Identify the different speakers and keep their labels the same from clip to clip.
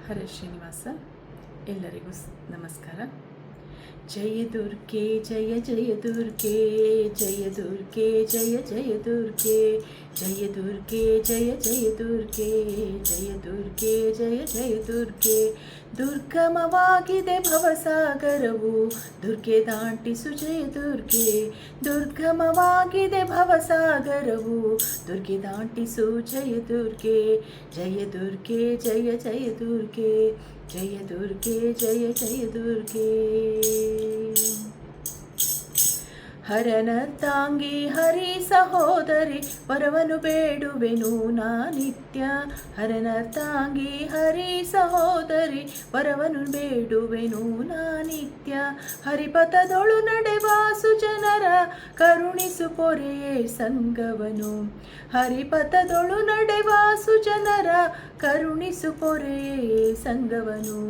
Speaker 1: ಹರೇ ಶ್ರೀನಿವಾಸ. ಎಲ್ಲರಿಗೂ ನಮಸ್ಕಾರ. ಜಯ ದುರ್ಗೆ ಜಯ ಜಯ ದುರ್ಗೆ, ಜಯ ದುರ್ಗೆ ಜಯ ಜಯ ದುರ್ಗೆ, ಜಯ ದುರ್ಗೆ ಜಯ ಜಯ ದುರ್ಗೆ, ಜಯ ದುರ್ಗೆ ಜಯ ಜಯ ದುರ್ಗೆ. ದುರ್ಗಮವಾಗಿದೆ ಭವಸಾಗರವು, ದುರ್ಗೆ ದಾಟಿಸು ಜಯ ದುರ್ಗೆ. ದುರ್ಗಮವಾಗಿದೆ ಭವಸಾಗರವು, ದುರ್ಗೆ ದಾಟಿಸು ಜಯ ದುರ್ಗೆ. ಜಯ ದುರ್ಗೆ ಜಯ ಜಯ ದುರ್ಗೆ, ಜಯ ದುರ್ಗೆ ಜಯ ಜಯ ದುರ್ಗೆ. ಹರನರ್ತಾಂಗಿ ಹರಿ ಸಹೋದರಿ, ವರವನು ಬೇಡುವೆನು ನಾ ನಿತ್ಯ. ಹರನರ್ತಾಂಗಿ ಹರಿ ಸಹೋದರಿ, ವರವನು ಬೇಡುವೆನು ನಾ ನಿತ್ಯ. ಹರಿಪಥದೊಳು ನಡೆವ ಸುಜನರ, ಕರುಣಿಸು ಪೊರೆಯೇ ಸಂಗವನು. ಹರಿಪಥದೊಳು ನಡೆವ ಸುಜನರ, ಕರುಣಿಸು ಪೊರೆಯೇ ಸಂಗವನು.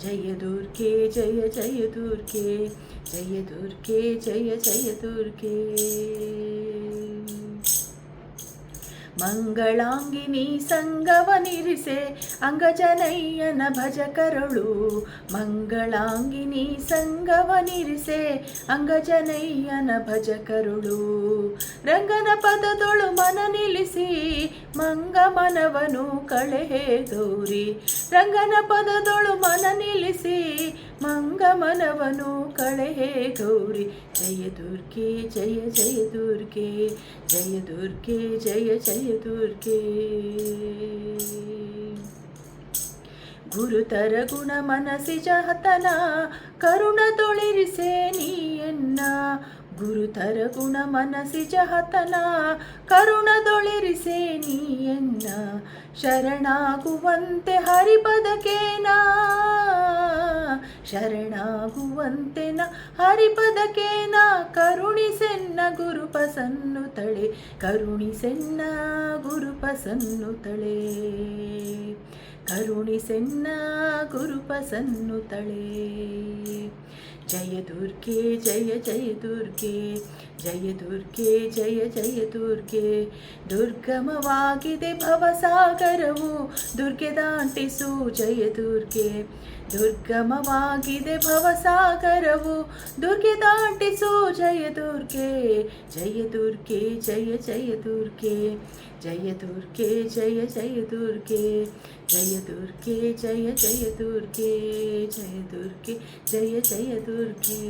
Speaker 1: ಜಯ ದುರ್ಗೆ ಜಯ ಜಯ ದುರ್ಗೆ, ಜಯ ದುರ್ಗೆ ಜಯ ಜಯ ದುರ್ಗೆ. ಮಂಗಳಾಂಗಿನಿ ಸಂಗವನಿರಿಸೆ, ಅಂಗಜನಯ್ಯನ ಭಜ ಕರುಳು. ಮಂಗಳಾಂಗಿನಿ ಸಂಗವನಿರಿಸೆ, ಅಂಗಜನಯ್ಯನ ಭಜ ಕರುಳು. ರಂಗನ ಪದದೊಳು ಮನ ನಿಲ್ಲಿಸಿ, ಮಂಗ ಮನವನು ಕಳೆಹೇ ಗೌರಿ. ರಂಗನ ಪದದೊಳು ಮನ ನಿಲ್ಲಿಸಿ, ಮಂಗ ಮನವನು ಕಳೆಹೇ ಗೌರಿ. ಜಯ ದುರ್ಗೆ ಜಯ ಜಯ ದುರ್ಗೆ, ಜಯ ದುರ್ಗೆ ಜಯ ಜಯ ದುರ್ಗೆ. ಗುರುತರ ಗುಣ ಮನಸಿಜ ಹತನ, ಕರುಣ ತೊಳಿರಿಸೆ ನೀಯನ್ನ. ಗುರುತರ ಗುಣ ಮನಸಿಜ ಹತನ, ಕರುಣದೊಳಿರಿಸೆ ನೀಯನ್ನ. ಶರಣಾಗುವಂತೆ ಹರಿಪದಕೇನ, ಶರಣಾಗುವಂತೆ ನ ಹರಿಪದಕೇನ. ಕರುಣಿಸೆನ್ನ ಗುರುಪಸನ್ನು ತಳೆ, ಕರುಣಿಸೆನ್ನ ಗುರುಪಸನ್ನು ತಳೆ. ಕರುಣಿಸೆನ್ನ ಗುರುಪಸನ್ನು ತಳೆ. ಜಯ ದುರ್ಗೆ ಜಯ ಜಯ ದುರ್ಗೆ, ಜಯ ದುರ್ಗೆ ಜಯ ಜಯ ದುರ್ಗೆ. ದುರ್ಗಮವಾಗಿದೆ ಭವಸಾಗರವು, ದುರ್ಗೆ ದಾಟಿಸು ಜಯ ದುರ್ಗೆ. ದುರ್ಗಮವಾಗಿದೆ ಭವಸಾಗರವು, ದುರ್ಗೆ ದಾಟಿಸು ಜಯ ದುರ್ಗೆ. ಜಯ ದುರ್ಗೆ ಜಯ ಜಯ ದುರ್ಗೆ, ಜಯ ದುರ್ಗೆ ಜಯ ಜಯ ದುರ್ಗೆ, ಜಯ ದುರ್ಗೆ ಜಯ ಜಯ ದುರ್ಗೆ, ಜಯ ದುರ್ಗೆ ಜಯ ಜಯ ದುರ್ಗೆ.